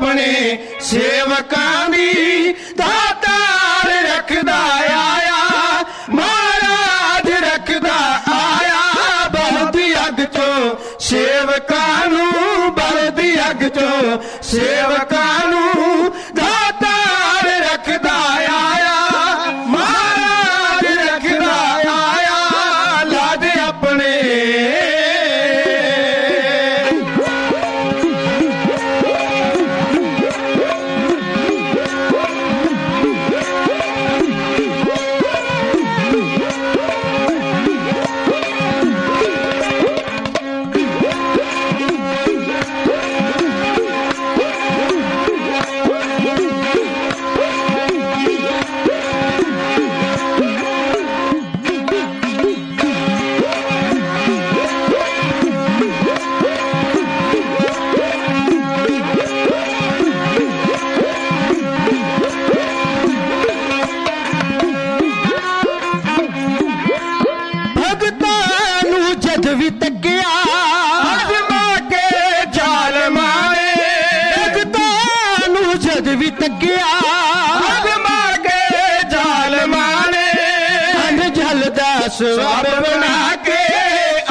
अपने सेवकां दी दातार रखदा आया महाराज रखदा आया बलदी अग चो सेवकां नूं बलदी अग चो सेवकां नूं दातार रखदा आया महाराज रखदा आया लाद अपने सवाब बना के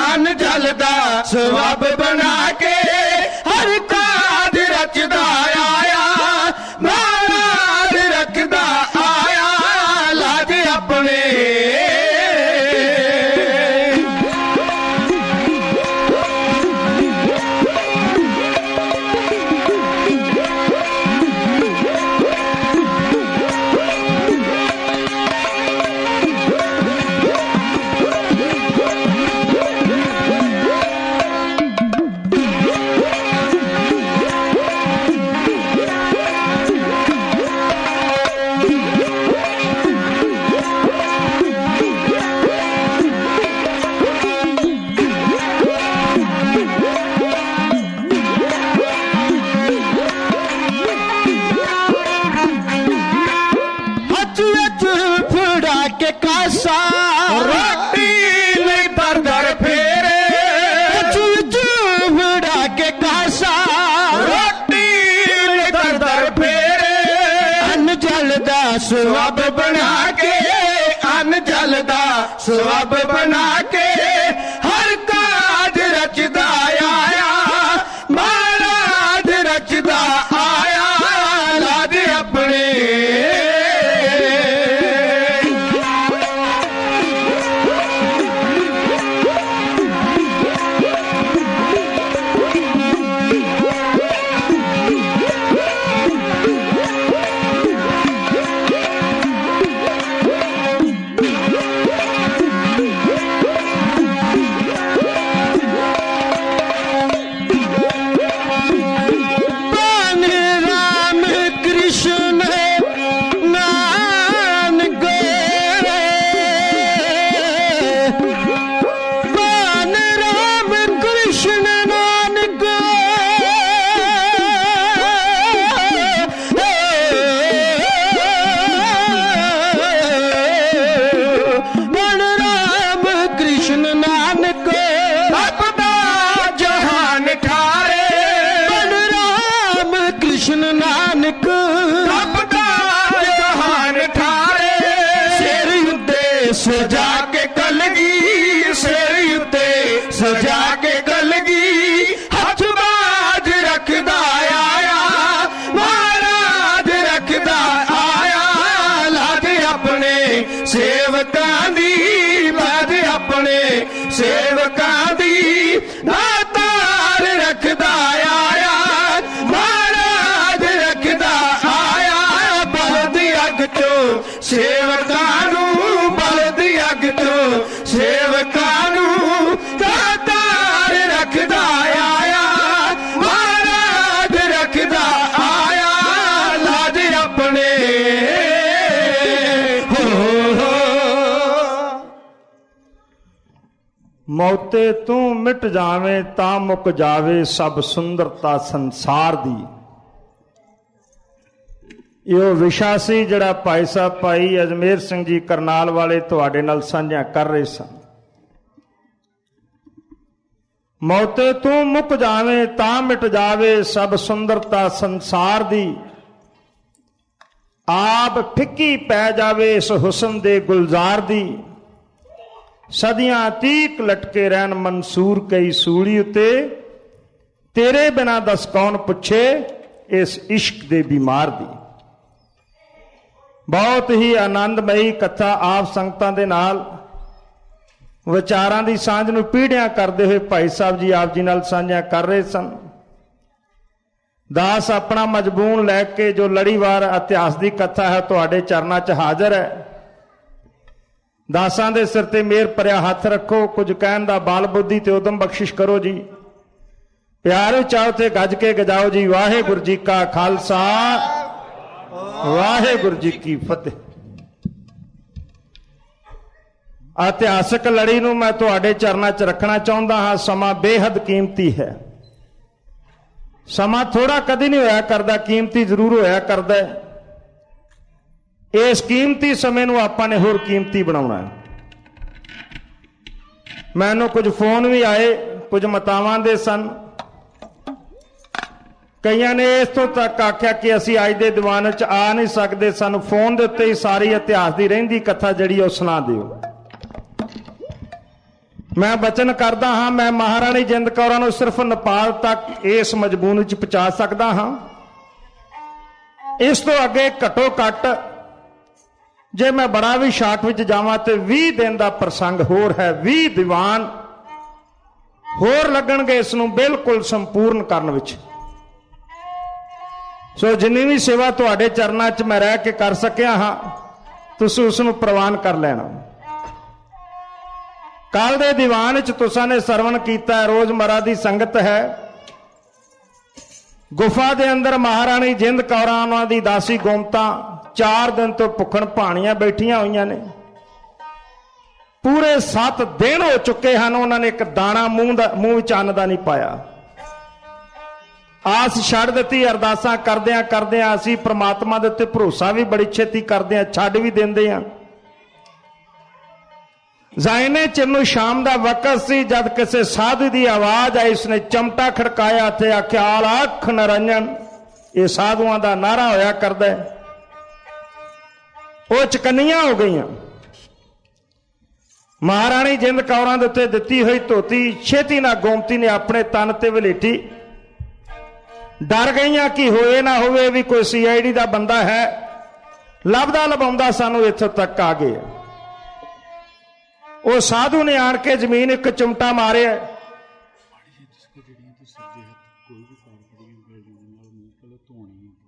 अन जलदा सवाब बना के हर काज रचदा आया महाराज रखदा आया लाज अपने सवाब बना के अन जलदा सवाब बना के हर काज रचदा आया महाराज रचदा आया लाज अपने सजा के कलगी सिर उत्ते सजा के कलगी हथ बाज रखदा आया महाराज रखदा आया लाज अपने सेवकां दी लाज अपने सेवकां दी दातार रखदा आया महाराज रखदा आया बलदी अग चो सेवकां नूं अग चो सेवकां नूं दातार रखदा आया महाराज रखदा आया लाज अपने मौते तू मिट जावे ता मुक जावे सब सुंदरता संसार दी। ਇਹ ਵਿਸ਼ਾ ਸੀ ਜਿਹੜਾ ਭਾਈ ਸਾਹਿਬ ਭਾਈ ਅਜਮੇਰ ਸਿੰਘ ਜੀ ਕਰਨਾਲ ਵਾਲੇ ਤੁਹਾਡੇ ਨਾਲ ਸਾਂਝਾ ਕਰ ਰਹੇ ਸਨ। ਮੌਤੇ ਤੂੰ ਮੁੱਕ ਜਾਵੇਂ ਤਾਂ ਮਿਟ ਜਾਵੇ ਸਭ ਸੁੰਦਰਤਾ ਸੰਸਾਰ ਦੀ। ਆਪ ਫਿੱਕੀ ਪੈ ਜਾਵੇ ਇਸ ਹੁਸਨ ਦੇ ਗੁਲਜ਼ਾਰ ਦੀ। ਸਦੀਆਂ ਤੀਕ ਲਟਕੇ ਰਹਿਣ ਮਨਸੂਰ ਕਈ ਸੂਲੀ ਉੱਤੇ, ਤੇਰੇ ਬਿਨਾ ਦੱਸ ਕੌਣ ਪੁੱਛੇ ਇਸ ਇਸ਼ਕ ਦੇ ਬਿਮਾਰ ਦੀ। ਬਹੁਤ ਹੀ ਆਨੰਦਮਈ ਕਥਾ ਆਪ ਸੰਗਤਾਂ ਦੇ ਨਾਲ ਵਿਚਾਰਾਂ ਦੀ ਸਾਂਝ ਨੂੰ ਪੀੜ੍ਹੀਆਂ ਕਰਦੇ ਹੋਏ ਭਾਈ ਸਾਹਿਬ ਜੀ ਆਪ ਜੀ ਨਾਲ ਸਾਂਝਾ ਕਰ ਰਹੇ ਸਨ। ਦਾਸ ਆਪਣਾ ਮਜਬੂਨ ਲੈ ਕੇ ਜੋ ਲੜੀਵਾਰ ਇਤਿਹਾਸ ਦੀ ਕਥਾ ਹੈ ਤੁਹਾਡੇ ਚਰਨਾਂ 'ਚ ਹਾਜ਼ਰ ਹੈ। ਦਾਸਾਂ ਦੇ ਸਿਰ ਤੇ ਮਿਹਰ ਭਰਿਆ ਹੱਥ ਰੱਖੋ, ਕੁਝ ਕਹਿਣ ਦਾ ਬਾਲ ਬੁੱਧੀ ਤੇ ਉਦਮ ਬਖਸ਼ਿਸ਼ ਕਰੋ ਜੀ। ਪਿਆਰ ਚਾਹੋ ਤੇ ਗੱਜ ਕੇ ਗਜਾਓ ਜੀ। ਵਾਹਿਗੁਰੂ ਜੀ ਕਾ ਖਾਲਸਾ, ਵਾਹਿਗੁਰੂ ਜੀ ਕੀ ਫਤਿਹ। ਇਤਿਹਾਸਕ ਲੜੀ ਨੂੰ ਮੈਂ ਤੁਹਾਡੇ ਚਰਨਾਂ 'ਚ ਰੱਖਣਾ ਚਾਹੁੰਦਾ ਹਾਂ। ਸਮਾਂ ਬੇਹੱਦ ਕੀਮਤੀ ਹੈ। ਸਮਾਂ ਥੋੜਾ ਕਦੀ ਨਹੀਂ ਹੋਇਆ ਕਰਦਾ, ਕੀਮਤੀ ਜ਼ਰੂਰ ਹੋਇਆ ਕਰਦਾ ਹੈ। ਇਸ ਕੀਮਤੀ ਸਮੇਂ ਨੂੰ ਆਪਾਂ ਨੇ ਹੋਰ ਕੀਮਤੀ ਬਣਾਉਣਾ ਹੈ। ਮੈਨੂੰ ਕੁਝ ਫੋਨ ਵੀ ਆਏ, ਕੁਝ ਮਤਾਵਾਂ ਦੇ ਸਨ। ਕਈਆਂ ਨੇ ਇਸ ਤੋਂ ਤੱਕ ਆਖਿਆ ਕਿ ਅਸੀਂ ਅੱਜ ਦੇ ਦੀਵਾਨ 'ਚ ਆ ਨਹੀਂ ਸਕਦੇ, ਸਾਨੂੰ ਫੋਨ ਦੇ ਉੱਤੇ ਹੀ ਸਾਰੀ ਇਤਿਹਾਸ ਦੀ ਰਹਿੰਦੀ ਕਥਾ ਜਿਹੜੀ ਉਹ ਸੁਣਾ ਦਿਓ। ਮੈਂ ਬਚਨ ਕਰਦਾ ਹਾਂ, ਮੈਂ ਮਹਾਰਾਣੀ ਜਿੰਦ ਕੌਰਾਂ ਨੂੰ ਸਿਰਫ ਨੇਪਾਲ ਤੱਕ ਇਸ ਮਜਬੂਨ ਵਿੱਚ ਪਹੁੰਚਾ ਸਕਦਾ ਹਾਂ। ਇਸ ਤੋਂ ਅੱਗੇ ਘੱਟੋ ਘੱਟ ਜੇ ਮੈਂ ਬੜਾ ਵੀ ਸ਼ਾਰਟ ਵਿੱਚ ਜਾਵਾਂ ਤੇ 20 ਦਿਨ ਦਾ ਪ੍ਰਸੰਗ ਹੋਰ ਹੈ। 20 ਦੀਵਾਨ ਹੋਰ ਲੱਗਣਗੇ ਇਸ ਨੂੰ ਬਿਲਕੁਲ ਸੰਪੂਰਨ ਕਰਨ ਵਿੱਚ। ਸੋ ਜਿੰਨੀ ਵੀ ਸੇਵਾ ਤੁਹਾਡੇ ਚਰਨਾਂ 'ਚ ਮੈਂ ਰਹਿ ਕੇ ਕਰ ਸਕਿਆ ਹਾਂ, ਤੁਸੀਂ ਉਸ ਨੂੰ ਪ੍ਰਵਾਨ ਕਰ ਲੈਣਾ। ਕੱਲ ਦੇ ਦੀਵਾਨ 'ਚ ਤੁਸਾਂ ਨੇ ਸਰਵਣ ਕੀਤਾ, ਰੋਜ਼ਮਰਾ ਦੀ ਸੰਗਤ ਹੈ। ਗੁਫਾ ਦੇ ਅੰਦਰ ਮਹਾਰਾਣੀ ਜਿੰਦ ਕੌਰਾਂ ਉਹਨਾਂ ਦੀ ਦਾਸੀ ਗੋਮਤਾਂ 4 ਦਿਨ ਤੋਂ ਭੁੱਖਣ ਭਾਣੀਆਂ ਬੈਠੀਆਂ ਹੋਈਆਂ ਨੇ। ਪੂਰੇ 7 ਦਿਨ ਹੋ ਚੁੱਕੇ ਹਨ, ਉਹਨਾਂ ਨੇ ਇੱਕ ਦਾਣਾ ਮੂੰਹ ਵਿੱਚ ਅੰਨ ਦਾ ਨਹੀਂ ਪਾਇਆ। ਆਸ ਛੱਡ ਦਿੱਤੀ। ਅਰਦਾਸਾਂ ਕਰਦਿਆਂ ਕਰਦਿਆਂ ਅਸੀਂ ਪ੍ਰਮਾਤਮਾ ਦੇ ਉੱਤੇ ਭਰੋਸਾ ਵੀ ਬੜੀ ਛੇਤੀ ਕਰਦੇ ਹਾਂ, ਛੱਡ ਵੀ ਦਿੰਦੇ ਹਾਂ। ਜ਼ਾਇਨੇ ਚਿਰ ਨੂੰ ਸ਼ਾਮ ਦਾ ਵਕਤ ਸੀ, ਜਦ ਕਿਸੇ ਸਾਧੂ ਦੀ ਆਵਾਜ਼ ਆਈ। ਉਸਨੇ ਚਮਟਾ ਖੜਕਾਇਆ ਤੇ ਆਖਿਆ, ਆਖ ਨਰੰਜਨ। ਇਹ ਸਾਧੂਆਂ ਦਾ ਨਾਰਾ ਹੋਇਆ ਕਰਦਾ। ਉਹ ਚਕੰਨੀਆਂ ਹੋ ਗਈਆਂ। ਮਹਾਰਾਣੀ ਜਿੰਦ ਕੌਰਾਂ ਦੇ ਉੱਤੇ ਦਿੱਤੀ ਹੋਈ ਧੋਤੀ ਛੇਤੀ ਨਾਲ ਗੋਮਤੀ ਨੇ ਆਪਣੇ ਤਨ ਤੇ ਵਲੇਟੀ। ਡਰ ਗਈਆਂ ਕਿ ਹੋਏ ਨਾ ਹੋਵੇ ਵੀ ਕੋਈ CID ਦਾ ਬੰਦਾ ਹੈ, ਲੱਭਦਾ ਲਭਾਉਂਦਾ ਸਾਨੂੰ ਇੱਥੋਂ ਤੱਕ ਆ ਗਿਆ। ਉਹ ਸਾਧੂ ਨੇ ਆਣ ਕੇ ਜ਼ਮੀਨ ਇੱਕ ਚੁੰਮਟਾ ਮਾਰਿਆ।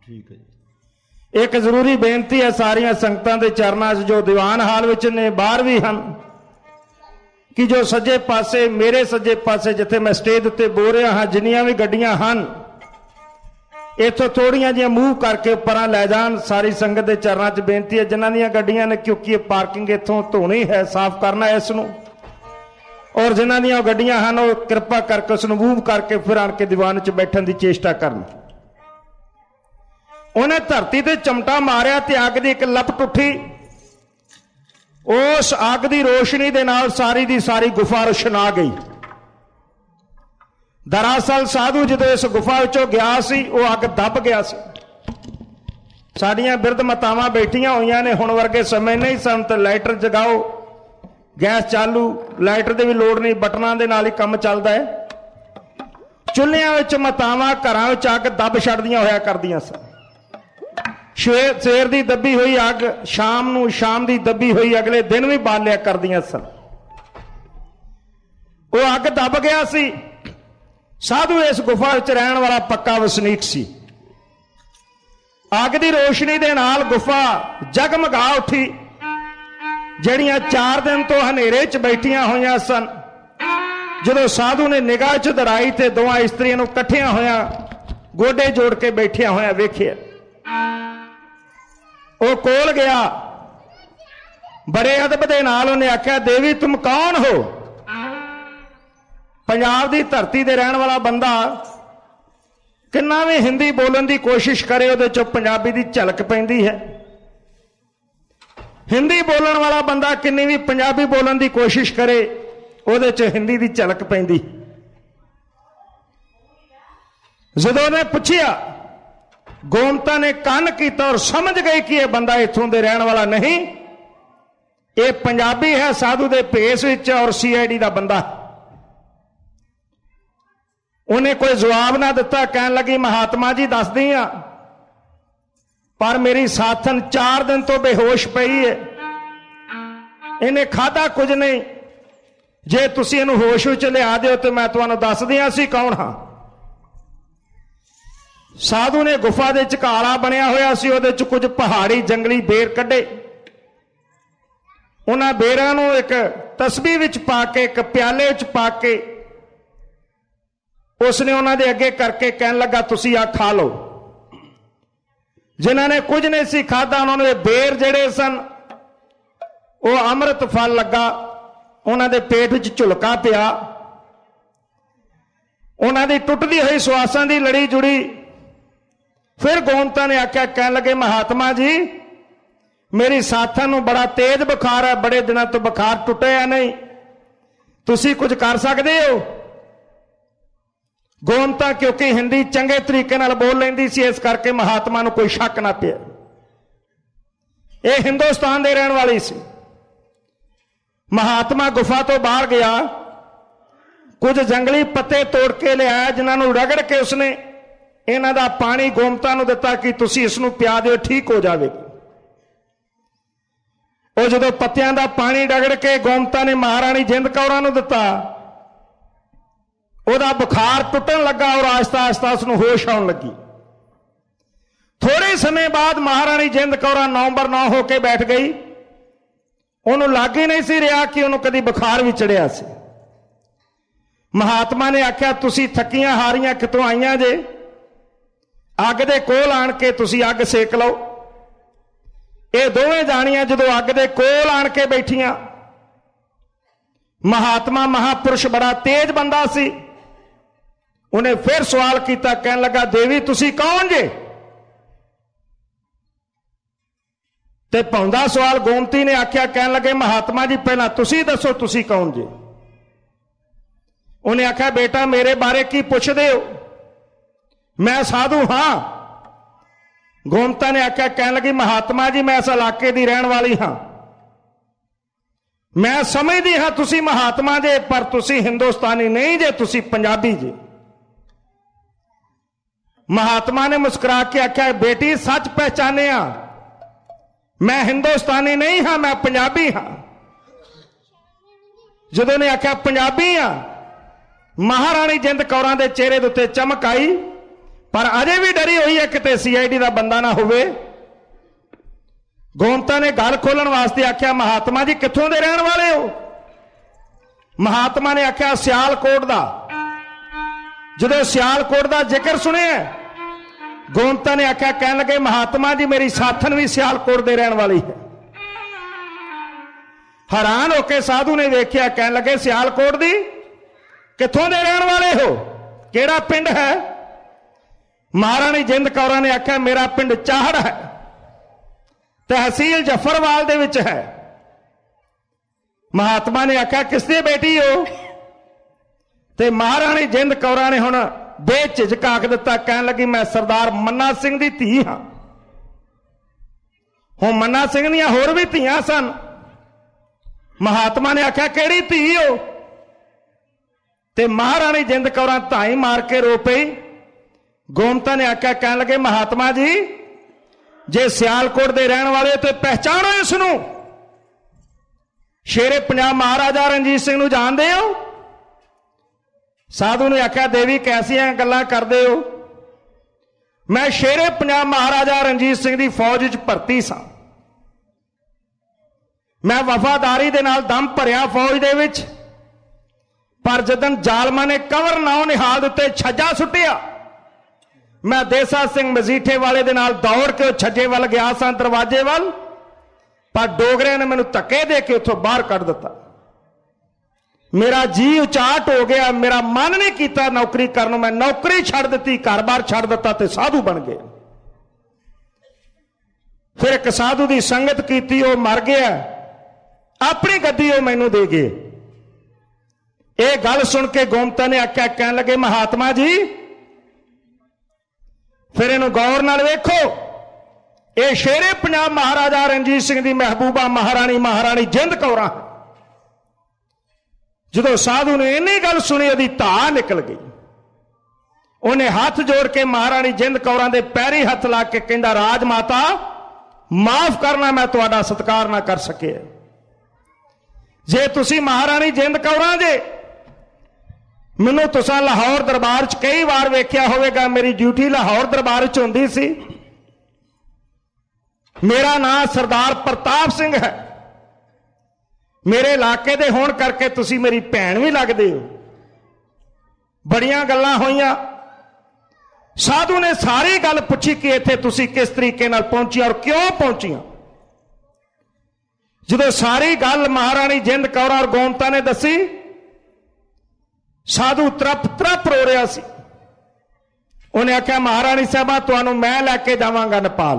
ਠੀਕ ਹੈ ਜੀ। ਇੱਕ ਜ਼ਰੂਰੀ ਬੇਨਤੀ ਹੈ ਸਾਰੀਆਂ ਸੰਗਤਾਂ ਦੇ ਚਰਨਾਂ 'ਚ ਜੋ ਦੀਵਾਨ ਹਾਲ ਵਿੱਚ ਨੇ, ਬਾਹਰ ਵੀ ਹਨ, ਕਿ ਜੋ ਸੱਜੇ ਪਾਸੇ, ਮੇਰੇ ਸੱਜੇ ਪਾਸੇ ਜਿੱਥੇ ਮੈਂ ਸਟੇਜ ਉੱਤੇ ਬੋਲ ਰਿਹਾ ਹਾਂ, ਜਿੰਨੀਆਂ ਵੀ ਗੱਡੀਆਂ ਹਨ ਇੱਥੋਂ ਥੋੜੀਆਂ ਜਿਹੀਆਂ ਮੂਵ ਕਰਕੇ ਪਰਾਂ ਲੈ ਜਾਣ। ਸਾਰੀ ਸੰਗਤ ਦੇ ਚਰਨਾਂ 'ਚ ਬੇਨਤੀ ਹੈ, ਜਿਨ੍ਹਾਂ ਦੀਆਂ ਗੱਡੀਆਂ ਨੇ, ਕਿਉਂਕਿ ਇਹ ਪਾਰਕਿੰਗ ਇੱਥੋਂ ਧੋਣੀ ਹੈ, ਸਾਫ਼ ਕਰਨਾ ਇਸ ਨੂੰ। ਔਰ ਜਿਨ੍ਹਾਂ ਦੀਆਂ ਗੱਡੀਆਂ ਹਨ ਉਹ ਕਿਰਪਾ ਕਰਕੇ ਉਸ ਨੂੰ ਮੂਵ ਕਰਕੇ ਫਿਰ ਆਣ ਕੇ ਦੀਵਾਨ 'ਚ ਬੈਠਣ ਦੀ ਚੇਸ਼ਟਾ ਕਰਨ। ਉਹਨੇ ਧਰਤੀ ਤੇ ਚਮਟਾ ਮਾਰਿਆ ਤੇ ਅੱਗ ਦੀ ਇੱਕ ਲਪਟ ਉੱਠੀ। ਉਸ ਅੱਗ ਦੀ ਰੋਸ਼ਨੀ ਦੇ ਨਾਲ ਸਾਰੀ ਦੀ ਸਾਰੀ ਗੁਫਾ ਰੋਸ਼ਨ ਗਈ। ਦਰਅਸਲ ਸਾਧੂ ਜਦੋਂ ਇਸ ਗੁਫਾ ਵਿੱਚੋਂ ਗਿਆ ਸੀ, ਉਹ ਅੱਗ ਦੱਬ ਗਿਆ ਸੀ। ਸਾਡੀਆਂ ਬਿਰਧ ਮਾਤਾਵਾਂ ਬੈਠੀਆਂ ਹੋਈਆਂ ਨੇ, ਹੁਣ ਵਰਗੇ ਸਮੇਂ ਨਹੀਂ ਸਨ ਤੇ ਲਾਈਟਰ ਜਗਾਓ, ਗੈਸ ਚਾਲੂ, ਲਾਈਟਰ ਦੀ ਵੀ ਲੋੜ ਨਹੀਂ, ਬਟਨਾਂ ਦੇ ਨਾਲ ਹੀ ਕੰਮ ਚੱਲਦਾ ਹੈ। ਚੁੱਲ੍ਹਿਆਂ ਵਿੱਚ ਮਾਤਾਵਾਂ ਘਰਾਂ ਵਿੱਚ ਅੱਗ ਦੱਬ ਛੱਡਦੀਆਂ ਹੋਇਆ ਕਰਦੀਆਂ ਸਨ। ਸਵੇਰ ਦੀ ਦੱਬੀ ਹੋਈ ਅੱਗ ਸ਼ਾਮ ਨੂੰ, ਸ਼ਾਮ ਦੀ ਦੱਬੀ ਹੋਈ ਅਗਲੇ ਦਿਨ ਵੀ ਬਾਲਿਆ ਕਰਦੀਆਂ ਸਨ। ਉਹ ਅੱਗ ਦੱਬ ਗਿਆ ਸੀ। ਸਾਧੂ ਇਸ ਗੁਫਾ ਵਿੱਚ ਰਹਿਣ ਵਾਲਾ ਪੱਕਾ ਵਸਨੀਕ ਸੀ। ਅੱਗ ਦੀ ਰੋਸ਼ਨੀ ਦੇ ਨਾਲ ਗੁਫਾ ਜਗਮਗਾ ਉੱਠੀ। ਜਿਹੜੀਆਂ 4 ਦਿਨ ਤੋਂ ਹਨੇਰੇ 'ਚ ਬੈਠੀਆਂ ਹੋਈਆਂ ਸਨ, ਜਦੋਂ ਸਾਧੂ ਨੇ ਨਿਗਾਹ 'ਚ ਦਰਾਈ ਤੇ ਦੋਵਾਂ ਇਸਤਰੀਆਂ ਨੂੰ ਇਕੱਠਿਆਂ ਹੋਇਆਂ ਗੋਡੇ ਜੋੜ ਕੇ ਬੈਠਿਆ ਹੋਇਆ ਵੇਖਿਆ। ਉਹ ਕੋਲ ਗਿਆ, ਬੜੇ ਅਦਬ ਦੇ ਨਾਲ ਉਹਨੇ ਆਖਿਆ, ਦੇਵੀ ਤੁਮ ਕੌਣ ਹੋ? ਪੰਜਾਬ ਦੀ ਧਰਤੀ ਤੇ ਰਹਿਣ ਵਾਲਾ ਬੰਦਾ ਕਿੰਨਾ ਵੀ ਹਿੰਦੀ ਬੋਲਣ ਦੀ ਕੋਸ਼ਿਸ਼ ਕਰੇ, ਉਹਦੇ 'ਚੋਂ ਪੰਜਾਬੀ ਦੀ ਝਲਕ ਪੈਂਦੀ ਹੈ। ਹਿੰਦੀ ਬੋਲਣ ਵਾਲਾ ਬੰਦਾ ਕਿੰਨੀ ਵੀ ਪੰਜਾਬੀ ਬੋਲਣ ਦੀ ਕੋਸ਼ਿਸ਼ ਕਰੇ, ਉਹਦੇ 'ਚ ਹਿੰਦੀ ਦੀ ਝਲਕ ਪੈਂਦੀ। ਜਦੋਂ ਨੇ ਪੁੱਛਿਆ, ਗੋਮਤਾ ਨੇ ਕੰਨ ਕੀਤਾ ਔਰ ਸਮਝ ਗਈ ਕਿ ਇਹ ਬੰਦਾ ਇੱਥੋਂ ਦੇ ਰਹਿਣ ਵਾਲਾ ਨਹੀਂ, ਇਹ ਪੰਜਾਬੀ ਹੈ, ਸਾਧੂ ਦੇ ਭੇਸ ਵਿੱਚ ਔਰ CID ਦਾ ਬੰਦਾ। ਉਹਨੇ ਕੋਈ ਜਵਾਬ ਨਾ ਦਿੱਤਾ। ਕਹਿਣ ਲੱਗੀ, ਮਹਾਤਮਾ ਜੀ ਦੱਸਦੀ ਆ, ਪਰ ਮੇਰੀ ਸਾਥਣ 4 ਦਿਨ ਤੋਂ ਬੇਹੋਸ਼ ਪਈ ਹੈ, ਇਹਨੇ ਖਾਧਾ ਕੁਝ ਨਹੀਂ। ਜੇ ਤੁਸੀਂ ਇਹਨੂੰ ਹੋਸ਼ ਵਿੱਚ ਲਿਆ ਦਿਓ ਤੇ ਮੈਂ ਤੁਹਾਨੂੰ ਦੱਸਦੀ ਆ ਅਸੀਂ ਕੌਣ ਹਾਂ। ਸਾਧੂ ਨੇ ਗੁਫਾ ਦੇ ਝਕਾਰਾ ਬਣਿਆ ਹੋਇਆ ਸੀ, ਉਹਦੇ ਚ ਕੁਝ ਪਹਾੜੀ ਜੰਗਲੀ ਬੇਰ ਕੱਢੇ। ਉਹਨਾਂ ਬੇਰਾਂ ਨੂੰ ਇੱਕ ਤਸਬੀਹ ਵਿੱਚ ਪਾ ਕੇ, ਇੱਕ ਪਿਆਲੇ ਵਿੱਚ ਪਾ ਕੇ ਉਸਨੇ ਉਹਨਾਂ ਦੇ ਅੱਗੇ ਕਰਕੇ ਕਹਿਣ ਲੱਗਾ, ਤੁਸੀਂ ਆ ਖਾ ਲਓ। ਜਿਨ੍ਹਾਂ ਨੇ ਕੁਝ ਨਹੀਂ ਸੀ ਖਾਧਾ, ਉਹਨਾਂ ਦੇ ਬੇਰ ਜਿਹੜੇ ਸਨ ਉਹ ਅੰਮ੍ਰਿਤ ਫਲ ਲੱਗਾ, ਉਹਨਾਂ ਦੇ ਪੇਟ ਵਿੱਚ ਝੁਲਕਾ ਪਿਆ। ਉਹਨਾਂ ਦੀ ਟੁੱਟਦੀ ਹੋਈ ਸਵਾਸਾਂ ਦੀ ਲੜੀ ਜੁੜੀ। ਫਿਰ ਗੋਮਤਾ ਨੇ ਆਖਿਆ, ਕਹਿਣ ਲੱਗੇ, ਮਹਾਤਮਾ ਜੀ ਮੇਰੀ ਸਾਥਣ ਨੂੰ ਬੜਾ ਤੇਜ਼ ਬੁਖਾਰ ਹੈ, ਬੜੇ ਦਿਨਾਂ ਤੋਂ ਬੁਖਾਰ ਟੁੱਟਿਆ ਨਹੀਂ, ਤੁਸੀਂ ਕੁਝ ਕਰ ਸਕਦੇ ਹੋ? ਗੋਮਤਾ ਕਿਉਂਕਿ ਹਿੰਦੀ ਚੰਗੇ ਤਰੀਕੇ ਨਾਲ ਬੋਲ ਲੈਂਦੀ ਸੀ, ਇਸ ਕਰਕੇ ਮਹਾਤਮਾ ਨੂੰ ਕੋਈ ਸ਼ੱਕ ਨਾ ਪਿਆ। ਇਹ ਹਿੰਦੁਸਤਾਨ ਦੇ ਰਹਿਣ ਵਾਲੀ ਸੀ। ਮਹਾਤਮਾ ਗੁਫਾ ਤੋਂ ਬਾਹਰ ਗਿਆ, ਕੁਝ ਜੰਗਲੀ ਪੱਤੇ ਤੋੜ ਕੇ ਲਿਆਇਆ, ਜਿਨ੍ਹਾਂ ਨੂੰ ਰਗੜ ਕੇ ਉਸਨੇ ਇਹਨਾਂ ਦਾ ਪਾਣੀ ਗੋਮਤਾ ਨੂੰ ਦਿੱਤਾ ਕਿ ਤੁਸੀਂ ਇਸ ਨੂੰ ਪਿਆ ਦਿਓ, ਠੀਕ ਹੋ ਜਾਵੇਗੀ। ਉਹ ਜਦੋਂ ਪੱਤਿਆਂ ਦਾ ਪਾਣੀ ਰਗੜ ਕੇ ਗੋਮਤਾ ਨੇ ਮਹਾਰਾਣੀ ਜਿੰਦ ਕੌਰਾਂ ਨੂੰ ਦਿੱਤਾ, ਉਹਦਾ ਬੁਖਾਰ ਟੁੱਟਣ ਲੱਗਾ ਔਰ ਆਹਿਸਤਾ ਆਹਿਸਤਾ ਉਸ ਨੂੰ ਹੋਸ਼ ਆਉਣ ਲੱਗੀ। ਥੋੜੇ ਸਮੇਂ ਬਾਅਦ ਮਹਾਰਾਣੀ ਜਿੰਦ ਕੌਰਾਂ ਨੰਬਰ 9 ਹੋ ਕੇ ਬੈਠ ਗਈ। ਉਹਨੂੰ ਲੱਗ ਹੀ ਨਹੀਂ ਸੀ ਰਿਹਾ ਕਿ ਉਹਨੂੰ ਕਦੀ ਬੁਖਾਰ ਵੀ ਚੜਿਆ ਸੀ। ਮਹਾਤਮਾ ਨੇ ਆਖਿਆ, ਤੁਸੀਂ ਥੱਕੀਆਂ ਹਾਰੀਆਂ ਕਿਤੋਂ ਆਈਆਂ ਜੇ, ਅੱਗ ਦੇ ਕੋਲ ਆਣ ਕੇ ਤੁਸੀਂ ਅੱਗ ਸੇਕ ਲਓ। ਇਹ ਦੋਵੇਂ ਜਾਣੀਆਂ ਜਦੋਂ ਅੱਗ ਦੇ ਕੋਲ ਆਣ ਕੇ ਬੈਠੀਆਂ, ਮਹਾਤਮਾ ਮਹਾਪੁਰਸ਼ ਬੜਾ ਤੇਜ਼ ਬੰਦਾ ਸੀ, ਉਹਨੇ ਫਿਰ ਸਵਾਲ ਕੀਤਾ। ਕਹਿਣ ਲੱਗਾ, ਦੇਵੀ ਤੁਸੀਂ ਕੌਣ ਜੇ? ਤੇ ਪਾਉਂਦਾ ਸਵਾਲ ਗੋਮਤੀ ਨੇ ਆਖਿਆ। ਕਹਿਣ ਲੱਗੇ, ਮਹਾਤਮਾ ਜੀ ਪਹਿਲਾਂ ਤੁਸੀਂ ਦੱਸੋ ਤੁਸੀਂ ਕੌਣ ਜੇ? ਉਹਨੇ ਆਖਿਆ, ਬੇਟਾ ਮੇਰੇ ਬਾਰੇ ਕੀ ਪੁੱਛਦੇ ਹੋ? ਮੈਂ ਸਾਧੂ ਹਾਂ। ਗੋਮਤਾ ਨੇ ਆਖਿਆ। ਕਹਿਣ ਲੱਗੀ, ਮਹਾਤਮਾ ਜੀ ਮੈਂ ਇਸ ਇਲਾਕੇ ਦੀ ਰਹਿਣ ਵਾਲੀ ਹਾਂ, ਮੈਂ ਸਮਝਦੀ ਹਾਂ ਤੁਸੀਂ ਮਹਾਤਮਾ ਜੇ, ਪਰ ਤੁਸੀਂ ਹਿੰਦੁਸਤਾਨੀ ਨਹੀਂ ਜੇ, ਤੁਸੀਂ ਪੰਜਾਬੀ ਜੇ। ਮਹਾਤਮਾ ਨੇ ਮੁਸਕਰਾ ਕੇ ਆਖਿਆ, ਬੇਟੀ ਸੱਚ ਪਹਿਚਾਨਿਆ, ਮੈਂ ਹਿੰਦੁਸਤਾਨੀ ਨਹੀਂ ਹਾਂ, ਮੈਂ ਪੰਜਾਬੀ ਹਾਂ। ਜਦੋਂ ਨੇ ਆਖਿਆ ਪੰਜਾਬੀ ਹਾਂ, ਮਹਾਰਾਣੀ ਜਿੰਦ ਕੌਰਾਂ ਦੇ ਚਿਹਰੇ ਦੇ ਉੱਤੇ ਚਮਕ ਆਈ, ਪਰ ਅਜੇ ਵੀ ਡਰੀ ਹੋਈ ਹੈ ਕਿਤੇ CID ਦਾ ਬੰਦਾ ਨਾ ਹੋਵੇ। ਗੋਮਤਾ ਨੇ ਗੱਲ ਖੋਲਣ ਵਾਸਤੇ ਆਖਿਆ, ਮਹਾਤਮਾ ਜੀ ਕਿੱਥੋਂ ਦੇ ਰਹਿਣ ਵਾਲੇ ਹੋ? ਮਹਾਤਮਾ ਨੇ ਆਖਿਆ, ਸਿਆਲਕੋਟ ਦਾ। ਜਦੋਂ ਸਿਆਲਕੋਟ ਦਾ ਜ਼ਿਕਰ ਸੁਣਿਆ, ਗੋਮਤਾ ਨੇ ਆਖਿਆ। ਕਹਿਣ ਲੱਗੇ, ਮਹਾਤਮਾ ਜੀ ਮੇਰੀ ਸਾਥਣ ਵੀ ਸਿਆਲਕੋਟ ਦੇ ਰਹਿਣ ਵਾਲੀ ਹੈ। ਹੈਰਾਨ ਹੋ ਕੇ ਸਾਧੂ ਨੇ ਵੇਖਿਆ। ਕਹਿਣ ਲੱਗੇ, ਸਿਆਲਕੋਟ ਦੀ? ਕਿੱਥੋਂ ਦੇ ਰਹਿਣ ਵਾਲੇ ਹੋ? ਕਿਹੜਾ ਪਿੰਡ ਹੈ? ਮਹਾਰਾਣੀ ਜਿੰਦ ਕੌਰਾਂ ਨੇ ਆਖਿਆ, ਮੇਰਾ ਪਿੰਡ ਚਾਹੜ ਹੈ, ਤਹਿਸੀਲ ਜਫਰਵਾਲ ਦੇ ਵਿੱਚ ਹੈ। ਮਹਾਤਮਾ ਨੇ ਆਖਿਆ, ਕਿਸ ਦੀ ਬੇਟੀ ਹੋ? ਤੇ ਮਹਾਰਾਣੀ ਜਿੰਦ ਕੌਰਾਂ ਨੇ ਹੁਣ ਬੇਝਿਜਕ ਆਖ ਦਿੱਤਾ। ਕਹਿਣ ਲੱਗੀ, ਮੈਂ ਸਰਦਾਰ ਮੰਨਾ ਸਿੰਘ ਦੀ ਧੀ ਹਾਂ। ਹੁਣ ਮੰਨਾ ਸਿੰਘ ਦੀਆਂ ਹੋਰ ਵੀ ਧੀਆਂ ਸਨ। ਮਹਾਤਮਾ ਨੇ ਆਖਿਆ, ਕਿਹੜੀ ਧੀ ਹੋ? ਤੇ ਮਹਾਰਾਣੀ ਜਿੰਦ ਕੌਰਾਂ ਧਾਈ ਮਾਰ ਕੇ ਰੋ ਪਈ। ਗੋਮਤਾ ਨੇ ਆਖਿਆ। ਕਹਿਣ ਲੱਗੇ, ਮਹਾਤਮਾ ਜੀ ਜੇ ਸਿਆਲਕੋਟ ਦੇ ਰਹਿਣ ਵਾਲੇ ਤੇ ਪਹਿਚਾਣੋ ਇਸ ਨੂੰ, ਸ਼ੇਰੇ ਪੰਜਾਬ ਮਹਾਰਾਜਾ ਰਣਜੀਤ ਸਿੰਘ ਨੂੰ ਜਾਣਦੇ ਹੋ? ਸਾਧੂ ਨੇ ਆਖਿਆ, ਦੇਵੀ ਕੈਸੀਆਂ ਗੱਲਾਂ ਕਰਦੇ ਹੋ? ਮੈਂ ਸ਼ੇਰੇ ਪੰਜਾਬ ਮਹਾਰਾਜਾ ਰਣਜੀਤ ਸਿੰਘ ਦੀ ਫੌਜ ਵਿੱਚ ਭਰਤੀ ਸਾਂ। ਮੈਂ ਵਫਾਦਾਰੀ ਦੇ ਨਾਲ ਦਮ ਭਰਿਆ ਫੌਜ ਦੇ ਵਿੱਚ, ਪਰ ਜਦੋਂ ਜ਼ਾਲਮਾਂ ਨੇ ਕਵਰ ਨਾਉ ਨਿਹਾਲ ਦੇ ਉੱਤੇ ਛੱਜਾ ਸੁੱਟਿਆ, ਮੈਂ ਦੇਸਾ ਸਿੰਘ ਮਜੀਠੇ ਵਾਲੇ ਦੇ ਨਾਲ ਦੌੜ ਕੇ ਉਹ ਛੱਜੇ ਵੱਲ ਗਿਆ ਸਾਂ, ਦਰਵਾਜ਼ੇ ਵੱਲ, ਪਰ ਡੋਗਰਿਆਂ ਨੇ ਮੈਨੂੰ ਧੱਕੇ ਦੇ ਕੇ ਉੱਥੋਂ ਬਾਹਰ ਕੱਢ ਦਿੱਤਾ। ਮੇਰਾ ਜੀ ਉਚਾਟ ਹੋ ਗਿਆ, ਮੇਰਾ ਮਨ ਨਹੀਂ ਕੀਤਾ ਨੌਕਰੀ ਕਰਨ ਨੂੰ, ਮੈਂ ਨੌਕਰੀ ਛੱਡ ਦਿੱਤੀ, ਘਰ-ਬਾਰ ਛੱਡ ਦਿੱਤਾ ਤੇ ਸਾਧੂ ਬਣ ਗਏ। ਫਿਰ ਇੱਕ ਸਾਧੂ ਦੀ ਸੰਗਤ ਕੀਤੀ, ਉਹ ਮਰ ਗਿਆ, ਆਪਣੀ ਗੱਦੀ ਉਹ ਮੈਨੂੰ ਦੇ ਗਏ। ਇਹ ਗੱਲ ਸੁਣ ਕੇ ਗੋਮਤਾ ਨੇ ਆਖਿਆ। ਕਹਿਣ ਲੱਗੇ, ਮਹਾਤਮਾ ਜੀ फिर इहनूं गौर नाल वेखो, ये शेरे पंजाब महाराजा रणजीत सिंह दी महबूबा महाराणी जिंद कौरां। जदों साधु ने इन्नी गल सुनी, उहदी धा निकल गई। उन्हें हाथ जोड़ के महाराणी जिंद कौरां दे पैरी हथ ला के कहंदा, राज माता माफ करना, मैं तुहाडा सत्कार ना कर सके। जे तुसी महाराणी जिंद कौरां जे, मैनूं तुसां लाहौर दरबार च कई बार वेख्या होवेगा। मेरी ड्यूटी लाहौर दरबार च हुंदी सी। मेरा नाम सरदार प्रताप सिंह है। मेरे इलाके दे होण करके तुसी मेरी भैण भी लगदे हो। बड़ियां गल्लां होईयां। साधु ने सारी गल पुछी कि इत्थे तुसी किस तरीके नाल पहुंचियां और क्यों पहुंचियां। जदों सारी गल महाराणी जिंद कौर और गोमता ने दसी, साधु तरप तरप रो रहा सी। उन्हें आख्या, महाराणी साहबा तुहानूं मैं लैके जावांगा नेपाल,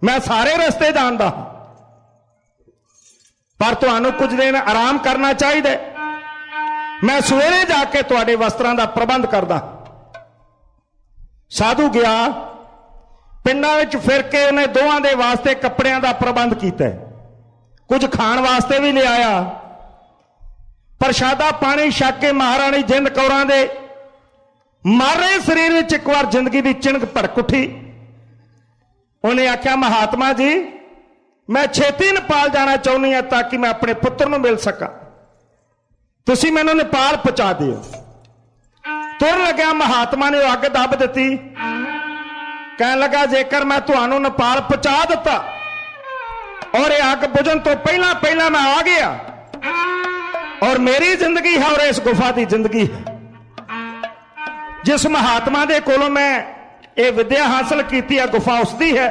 मैं सारे रस्ते जानदा, पर तुहानूं कुछ दिन आराम करना चाहिए। मैं सवेरे जाके तुहाडे वस्त्रां दा प्रबंध करदा। साधु गया, पिंडां विच फिर के उन्हें दोवां दे वास्ते कपड़ियां दा प्रबंध कीता, कुछ खाण वास्ते भी ले आया। प्रशादा पानी छक के महाराणी जिंद कौरां दे मर रहे शरीर विच एक बार जिंदगी की चिणक भड़क उठी। उन्हें आख्या, महात्मा जी मैं छेती नेपाल जाना चाहुंदी हां ताकि मैं अपने पुत्र नूं मिल सका, तुसीं मैनूं नेपाल पहुंचा दिओ। तुर लग्या, महात्मा ने अग दब दिती। कहन लगा, जेकर मैं तुहानूं नेपाल पहुंचा दिता और ये अग बुझण तो पहला पहला मैं आ गया और मेरी जिंदगी है और इस गुफा की जिंदगी है, जिस महात्मा दे कोलों मैं ये विद्या हासिल की है, गुफा उसदी है।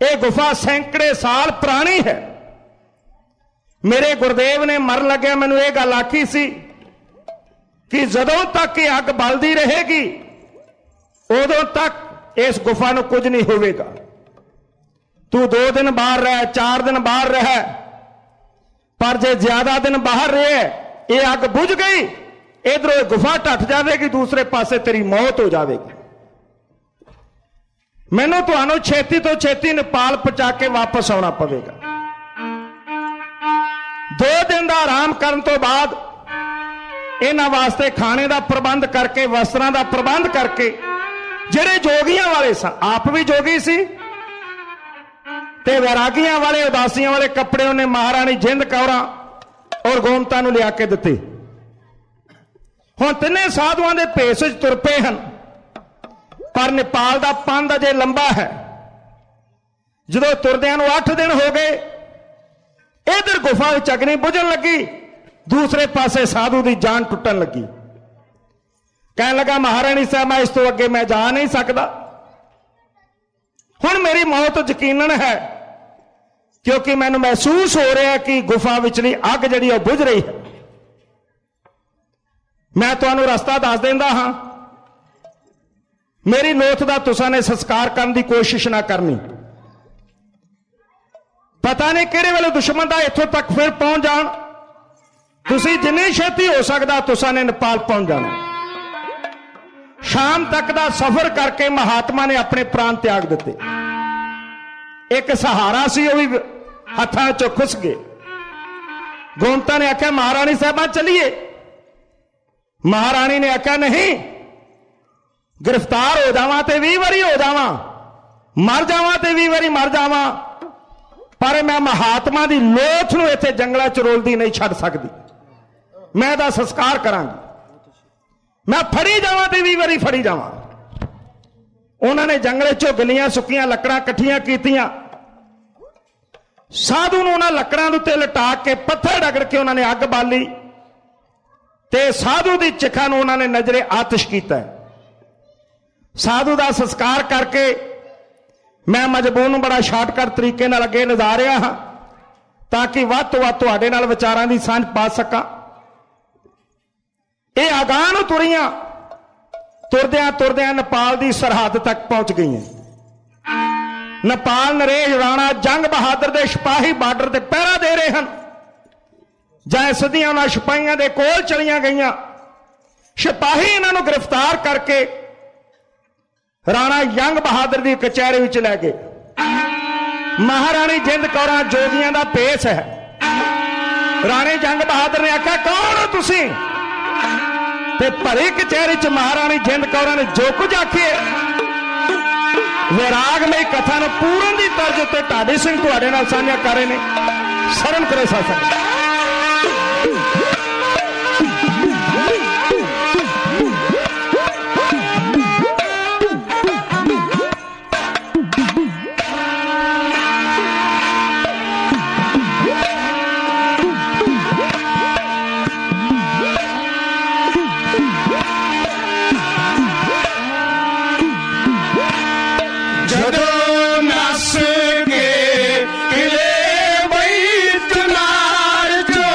ये गुफा सैकड़े साल पुरानी है। मेरे गुरुदेव ने मर लगे मैनूं ये गल आखी सी कि जदों तक ये अग बलदी रहेगी उदों तक इस गुफा नूं कुछ नहीं होवेगा। तू 2 दिन बाहर रह, 4 दिन बाहर रह, पर जे ज्यादा दिन बाहर रहे, ये अग बुझ गई, इधरों गुफा ढट जाएगी, दूसरे पासे तेरी मौत हो जाएगी। मैनूं तुहानूं छेती तो छेती नेपाल पहुंचा के वापस आना पवेगा। 2 दिन का आराम करने तो बाद इन्हां वास्ते खाने का प्रबंध करके, वस्त्रां का प्रबंध करके, जिहड़े जोगियां वाले सन, आप भी जोगी सी ते वैरागियां वाले, उदासियां वाले कपड़े उन्हें महाराणी जिंद कौरां और गोमता नूं लिया के दिते। हुण तिन्ने साधुआं दे भेस च तुर पे हन, पर नेपाल दा पंध अजे लंबा है। जदों तुरदियां नूं 8 दिन हो गए, इधर गुफा विच अग्नि बुझण लगी, दूसरे पासे साधु की जान टुटन लगी। कहन लगा, महाराणी साहब मैं इस तो अगे मैं जा नहीं सकता, हुण मेरी मौत यकीनन है, क्योंकि मैनूं महसूस हो रहा है कि गुफा विचली अग जिहड़ी ओह बुझ रही है। मैं तुहानूं रस्ता दस दिंदा हां, मेरी लोथ दा तुसां ने संस्कार करने की कोशिश ना करनी। पता नहीं किहड़े वेले दुश्मन दा इत्थों तक फिर पहुंच जाण, तुसीं जिन्नी छेती हो सकदा तुसां ने नेपाल पहुंच जाना। शाम तक का सफर करके महात्मा ने अपने प्राण त्याग दिते। एक सहारा सी, वह भी हथां चों खुस गए। गोमता ने आख्या, महाराणी साहबा चलिए। महारानी ने आख्या, नहीं, गिरफ्तार हो जावां ते 20 वारी हो जावां, मर जावां ते 20 वारी मर जावां, पर मैं महात्मा की लोथ नूं इत्थे जंगलां च रोलदी नहीं छड्ड सकदी। मैं इहदा संस्कार करांगी। मैं फड़ी जावां ते 20 वारी फड़ी जावां। उन्होंने जंगले चों गलियां सुक्कियां लकड़ां इकट्ठियां कीतियां। साधु नूं उन्हां लकड़ां दे उत्ते लटा के पत्थर रगड़ के उन्होंने अग बाली ते साधु की चिखा नूं उन्होंने नजरे आतिश कीता। साधु का संस्कार करके मैं मजबूर नूं बड़ा शार्टकट तरीके नाल अगे लिजा रहा हां, ताकि वध तो वध तुहाडे नाल विचारां दी सांझ पा सकां। ये अगाह नूं तुरियां, तुरदियां तुरदियां नेपाल की सरहद तक पहुंच गई। नेपाल नरेश राणा जंग बहादुर के सिपाही बार्डर ते पहरा दे रहे हैं। जाए सदियां उन्हां सिपाहियां दे कोल चलियां गईयां। सिपाही इन्हां नूं गिरफ्तार करके ਰਾਣਾ ਜੰਗ ਬਹਾਦਰ ਦੀ ਕਚਹਿਰੀ ਵਿੱਚ ਲੈ ਕੇ ਮਹਾਰਾਣੀ ਜਿੰਦ ਕੌਰਾਂ ਜੋਗੀਆਂ ਦਾ ਭੇਸ ਹੈ। ਰਾਣੇ ਜੰਗ ਬਹਾਦਰ ਨੇ ਆਖਿਆ ਕੌਣ ਹੋ ਤੁਸੀਂ? ਤੇ ਭਰੀ ਕਚਹਿਰੀ ਚ ਮਹਾਰਾਣੀ ਜਿੰਦ ਕੌਰਾਂ ਨੇ ਜੋ ਕੁਝ ਆਖਿਆ ਵਿਰਾਗਮਈ ਕਥਾ ਨੂੰ ਪੂਰਨ ਦੀ ਤਰਜ਼ ਉੱਤੇ ਢਾਡੀ ਸਿੰਘ ਤੁਹਾਡੇ ਨਾਲ ਸਾਂਝਾ ਕਰ ਰਹੇ ਨੇ। ਸਰਣ ਕਰੋ ਸਾਥ। ਜਦੋਂ ਨਸ ਕੇ ਕਿਲੇ ਬਈ ਚਨਾਰ ਚੋਂ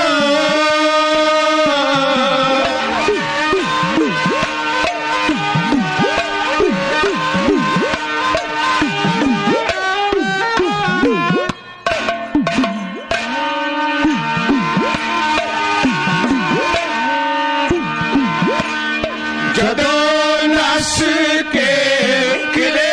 ਜਦੋਂ ਨਸ ਕੇ ਕਿਲੇ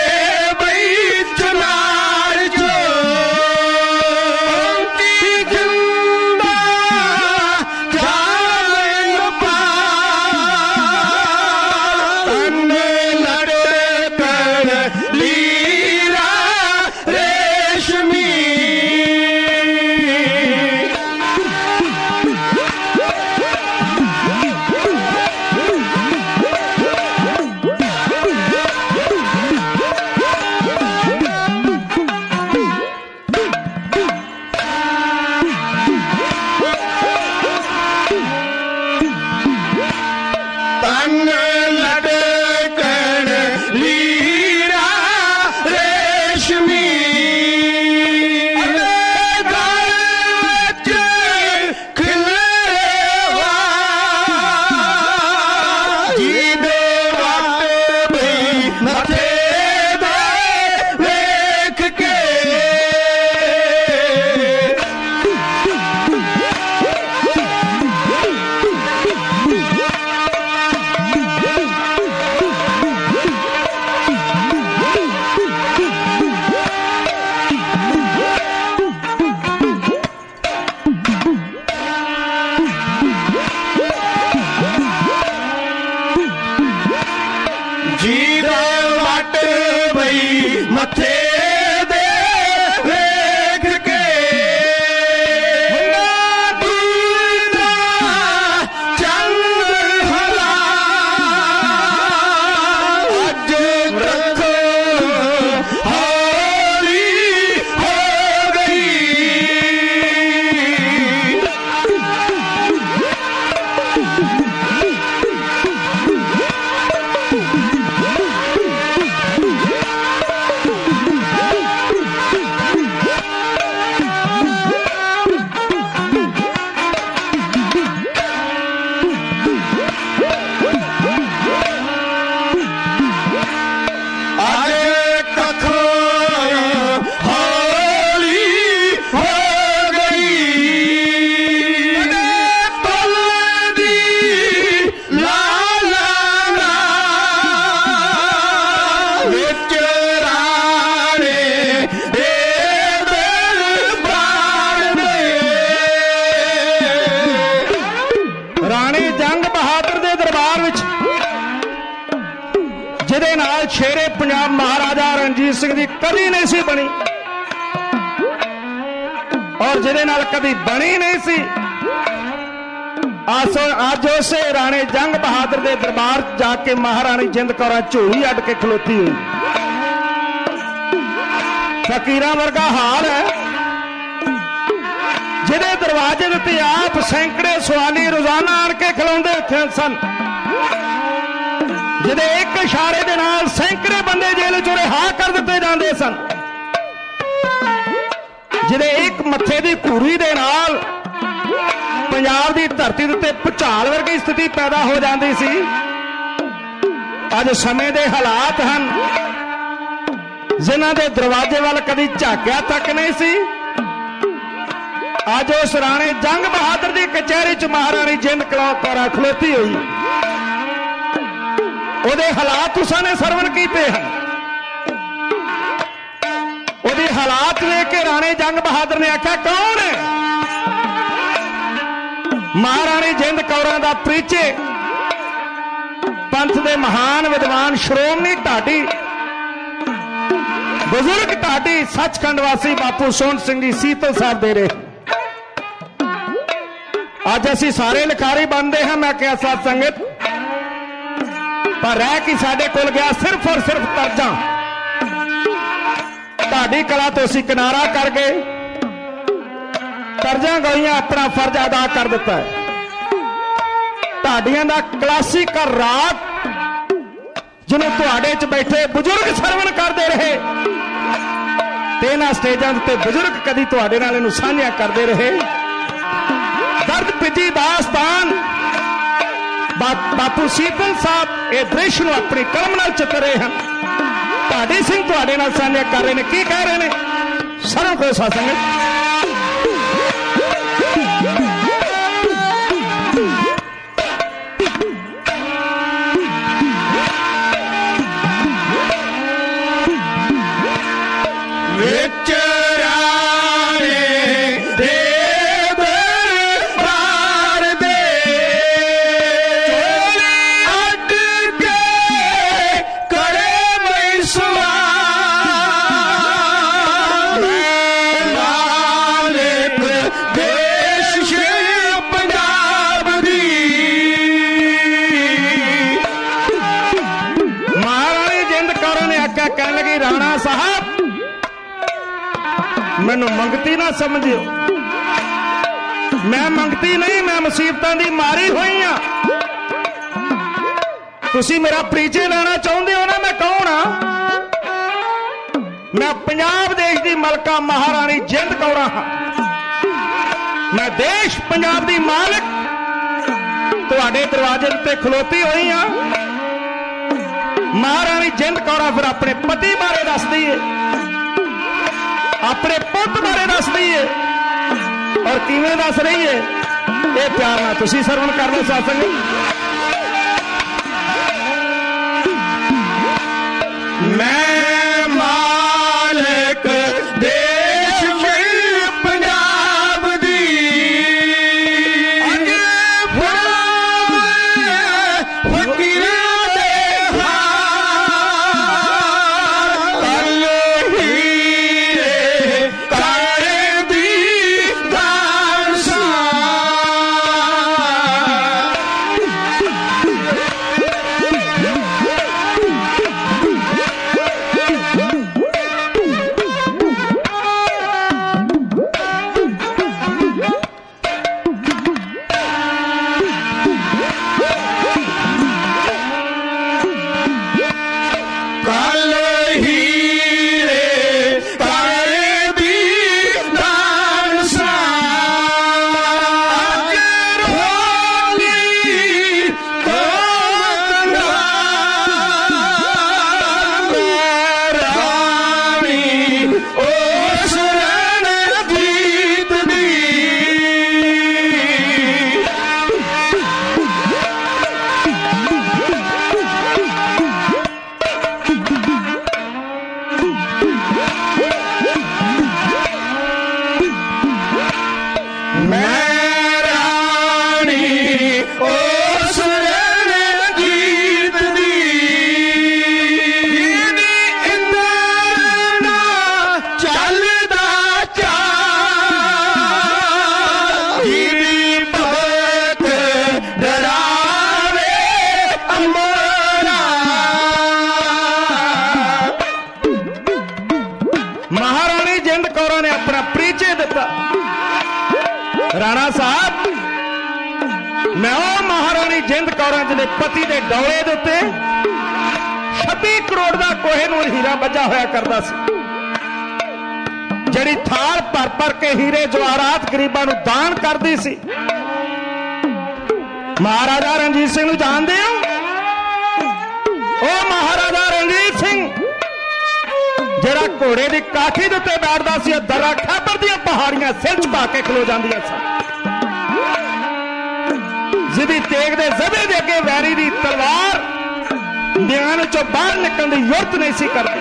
ਮੱਥੇ ਦੇ ਵੇਖ ਕੇ ਦੂਰ ਦਾ ਚੰਦ ਹਲਾ ਅੱਜ ਤੱਕ ਹੌਲੀ ਹੋ ਗਈ। ਜਿਹਦੇ ਨਾਲ ਸ਼ੇਰੇ ਪੰਜਾਬ ਮਹਾਰਾਜਾ ਰਣਜੀਤ ਸਿੰਘ ਦੀ ਕਦੀ ਨਹੀਂ ਸੀ ਬਣੀ ਔਰ ਜਿਹਦੇ ਨਾਲ ਕਦੀ ਬਣੀ ਨਹੀਂ ਸੀ। ਅੱਜ ਉਸੇ ਰਾਣੇ ਜੰਗ ਬਹਾਦਰ ਦੇ ਦਰਬਾਰ ਜਾ ਕੇ ਮਹਾਰਾਣੀ ਜਿੰਦ ਕੌਰਾਂ ਝੋਲੀ ਅੱਡ ਕੇ ਖਲੋਤੀ ਹੋਈ। ਫਕੀਰਾਂ ਵਰਗਾ ਹਾਲ ਹੈ ਜਿਹਦੇ ਦਰਵਾਜ਼ੇ ਦੇ ਉੱਤੇ ਆਪ ਸੈਂਕੜੇ ਸਵਾਲੀ ਰੋਜ਼ਾਨਾ ਆਣ ਕੇ ਖਲੋਂਦੇ ਉੱਥੇ ਸਨ, ਜਿਹਦੇ ਇੱਕ ਇਸ਼ਾਰੇ ਦੇ ਨਾਲ ਸੈਂਕੜੇ ਬੰਦੇ ਜੇਲ੍ਹ ਚੋਂ ਰਿਹਾ ਕਰ ਦਿੱਤੇ ਜਾਂਦੇ ਸਨ, ਜਿਹਦੇ ਇੱਕ ਮੱਥੇ ਦੀ ਘੂਰੀ ਦੇ ਨਾਲ ਪੰਜਾਬ ਦੀ ਧਰਤੀ ਦੇ ਉੱਤੇ ਭੁਚਾਲ ਵਰਗੀ ਸਥਿਤੀ ਪੈਦਾ ਹੋ ਜਾਂਦੀ ਸੀ। ਅੱਜ ਸਮੇਂ ਦੇ ਹਾਲਾਤ ਹਨ ਜਿਨ੍ਹਾਂ ਦੇ ਦਰਵਾਜ਼ੇ ਵੱਲ ਕਦੀ ਝਾਕਿਆ ਤੱਕ ਨਹੀਂ ਸੀ। ਅੱਜ ਉਸ ਰਾਣੇ ਜੰਗ ਬਹਾਦਰ ਦੀ ਕਚਹਿਰੀ 'ਚ ਮਹਾਰਾਣੀ ਜਿੰਦ ਕੌਰਾਂ ਖਲੋਤੀ ਹੋਈ। ਉਹਦੇ ਹਾਲਾਤ ਤੁਸਾਂ ਨੇ ਸਰਵਣ ਕੀਤੇ ਹਨ। हालात देख के राणे जंग बहादुर ने आख्या कौन है? महाराणी जिंद कौरां दा परिचय पंथ दे महान विद्वान श्रोमणी ढाडी बुजुर्ग ढाडी सचखंड वासी बापू सोहन सिंह जी सीतल साहब दे रहे। अज असी सारे लिखारी बनते हैं। मैं क्या साथ संगत पर रह के साडे कोल गया सिर्फ और सिर्फ तर्जा। ढाडी कला तो असी किनारा कर गए, तर्जा गाइयां अपना फर्ज अदा कर दिता है। ढाडियां दा क्लासिकल राग जिन्होंने तुहाडे च बैठे बुजुर्ग सरवण करते रहे ते इन्हां स्टेजां ते बुजुर्ग कदी तुहाडे नाल इहनूं साझा करते रहे। दर्द पिजी दास्तान बापू सीतल साहब ये दृश्य नूं अपनी कलम नाल चित्र रहे हैं। ढाडी सिंह तुहाडे नाल साझा कर रहे हैं। की कह रहे हैं? सर्व को सासंग राणा साहब मैनू मंगती ना समझियो, मैं मंगती नहीं, मैं मुसीबतों की मारी हुई हाँ। तुसी मेरा परिचय लेना चाहते हो ना, मैं कौन हाँ? मैं पंजाब देश की मलका महाराणी जिंद कौरा हाँ। मैं देश पंजाब की मालिक तुहाडे दरवाजे उत्ते खलोती हुई हाँ। महाराणी जिंद कौरा फिर अपने पति बारे दसदी है, अपने पुत बारे दसदी है और किवें दस रही है ये प्यार नाल तुसीं सरवण कर लो सत्संग। मैं मालिक देश पंजाब दी फकीर राणा साहब मैं वो महाराणी जिंद कौर जिहदे पति के डोले दे उत्ते 26 करोड़ का कोहिनूर हीरा बजा होया करता सी, जिहड़ी थाल भर भर के हीरे जवाहरात गरीबां नूं दान करदी सी। महाराजा रणजीत सिंह नूं जानदे हो? ओ महाराजा रणजीत सिंह जिहड़ा घोड़े की काठी दे उत्ते बैठदा सी, दर्रा खैबर दीआं पहाड़ियां सिर झुका के खलो जांदियां सन। जिहदी तेग दे ज़बे दे अगे वैरी दी तलवार म्यान चों बाहर निकलण दी युरत नहीं सी करदी।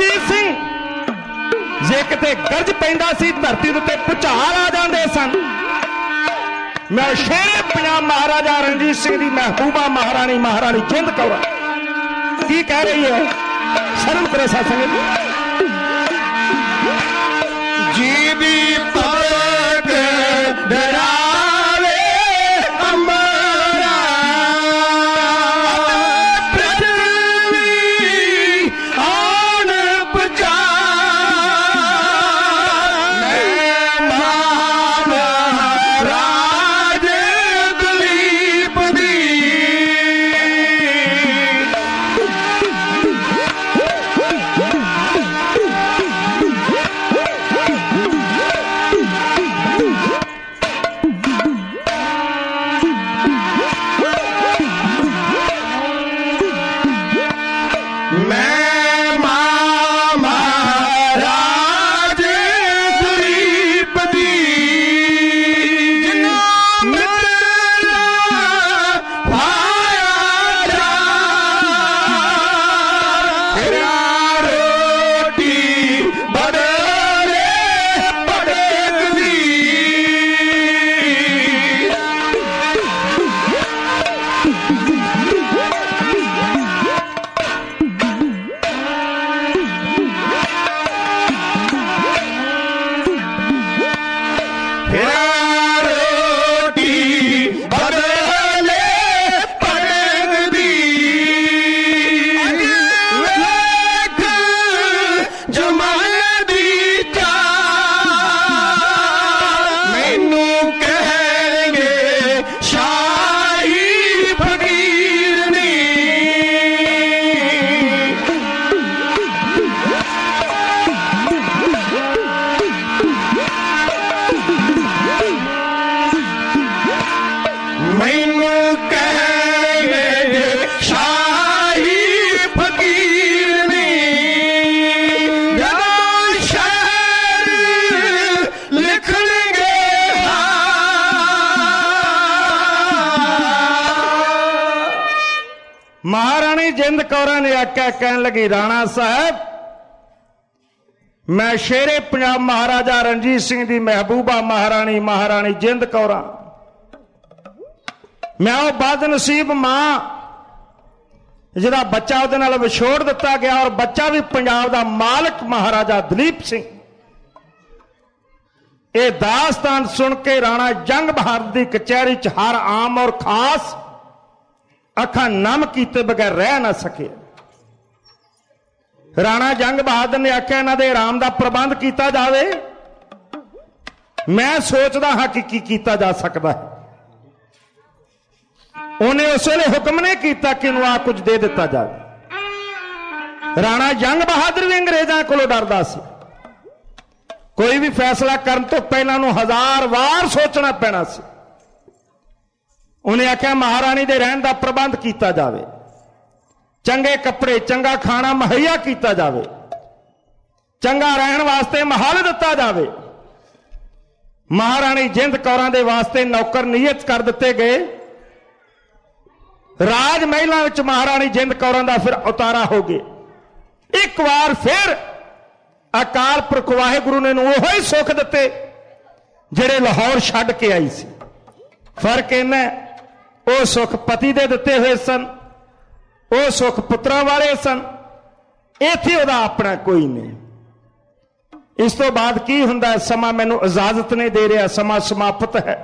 ਰਣਜੀਤ ਸਿੰਘ ਜੇ ਕਿਤੇ ਗਰਜ ਪੈਂਦਾ ਸੀ ਧਰਤੀ ਦੇ ਉੱਤੇ ਭੁਚਾਲ ਆ ਜਾਂਦੇ ਸਨ। ਮੈਂ ਸ਼ੇਰੇ ਪੰਜਾਬ ਮਹਾਰਾਜਾ ਰਣਜੀਤ ਸਿੰਘ ਦੀ ਮਹਿਬੂਬਾ ਮਹਾਰਾਣੀ ਜਿੰਦ ਕੌਰ ਕੀ ਕਹਿ ਰਹੀ ਹੈ, ਸ਼ਰਮ ਕਰੋ ਸਾਧ ਸੰਗਤ ਜੀ ਦੀ ਪਲਕ ਡਰਾਵੇ ਅੰਬਰਾ ਪ੍ਰਥਵੀ ਆਨ ਪਚਾ ਮਹਿਮਾਨ ਰਾਜ ਦਲੀਪ ਦੀ महारानी जिंद कौर ने आख्या, कहन लगी राणा साहब मैं शेरे पंजाब महाराजा रणजीत सिंह दी महबूबा महारानी जिंद कौर मैं वो बदनसीब मां जिहदा बच्चा उहदे नाल विछोड़ दिता गया और बच्चा भी पंजाब दा मालक महाराजा दलीप सिंह। ये दास्तान सुन के राणा जंग बहादुर दी कचहरी च हर आम और खास अखां नम कीते बगैर रह ना सके। राणा जंग बहादुर ने आख्या इन्हां दे आराम दा प्रबंध कीता जावे। मैं सोचदा हां कि की कीता जा सकदा है। उन्हें उस वेले हुक्म नहीं किया कि इन्हूं आ कुछ दे दिता जाए। राणा जंग बहादुर भी अंग्रेजां कोलों डरदा सी। कोई भी फैसला करन तो पहलां नूं 1000 वार सोचना पैना सी। उन्हें आख्या महारानी दे रहन दा प्रबंध किया जाए, चंगे कपड़े चंगा खाना मुहैया किया जाए, चंगा रहन वास्ते महल दिता जाए। महारानी जिंद कौर दे वास्ते नौकर नियत कर दिते गए। राज महलों विच महारानी जिंद कौर दा फिर उतारा हो गया। एक बार फिर अकाल पुरख वाहिगुरु ने उहो ही सुख दिते जिहड़े लाहौर छड्ड के आई सी। फर्क इन्ना वो सुख पति दे दिते हुए सन, वो सुख पुत्रां वाले सन। इत्थे उहदा अपना कोई नहीं। इस तो बाद की हुंदा, समा मैनूं इजाजत नहीं दे रहा, समा समाप्त है।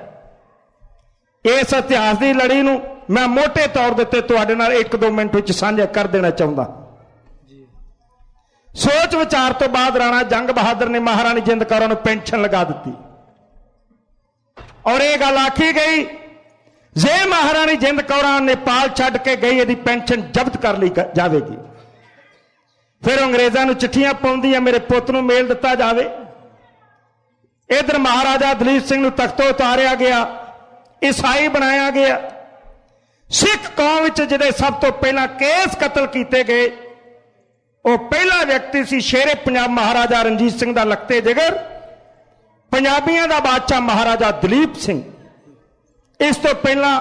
इस इतिहास की लड़ी नूं मैं मोटे तौर ते तुहाडे नाल 1-2 मिनट विच साझा कर देना चाहुंदा। सोच विचार तो बाद राणा जंग बहादुर ने महारानी जिंद कौर नूं पेंशन लगा दी और यह गल आखी गई जे महारानी जिंद कौर नेपाल छड्ड के गई यदि पेंशन जब्त कर ली जाएगी। फिर अंग्रेजों नूं चिट्ठियां पाउंदियां मेरे पुत नूं मेल दिता जाए। इधर महाराजा दलीप सिंह नूं तख्तों उतारिया गया, ईसाई बनाया गया। सिख कौम विच जिहदे सब तो पहला केस कतल किए गए वो पहला व्यक्ति सी शेरे पंजाब महाराजा रणजीत सिंह दा लखते जिगर, पंजाबियों दा बादशाह महाराजा दलीप सिंह। इस तो पहला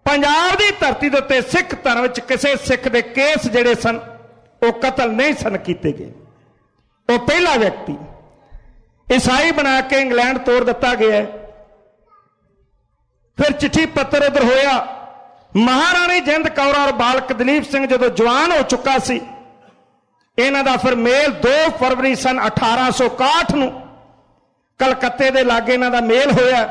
पंजाब की धरती के उत्ते सिख धर्म विच किसी सिख दे केस जिहड़े सन ਉਹ ਕਤਲ ਨਹੀਂ ਸਨ ਕੀਤੇ ਗਏ। ਉਹ ਪਹਿਲਾ ਵਿਅਕਤੀ ਈਸਾਈ ਬਣਾ ਕੇ ਇੰਗਲੈਂਡ ਤੋੜ ਦਿੱਤਾ ਗਿਆ। ਫਿਰ ਚਿੱਠੀ ਪੱਤਰ ਉਧਰ ਹੋਇਆ। ਮਹਾਰਾਣੀ ਜਿੰਦ ਕੌਰ ਔਰ ਬਾਲਕ ਦਲੀਪ ਸਿੰਘ ਜਦੋਂ ਜਵਾਨ ਹੋ ਚੁੱਕਾ ਸੀ, ਇਹਨਾਂ ਦਾ ਫਿਰ ਮੇਲ 2 ਫਰਵਰੀ ਸਨ 1861 ਨੂੰ ਕਲਕੱਤੇ ਦੇ ਲਾਗੇ ਇਹਨਾਂ ਦਾ ਮੇਲ ਹੋਇਆ।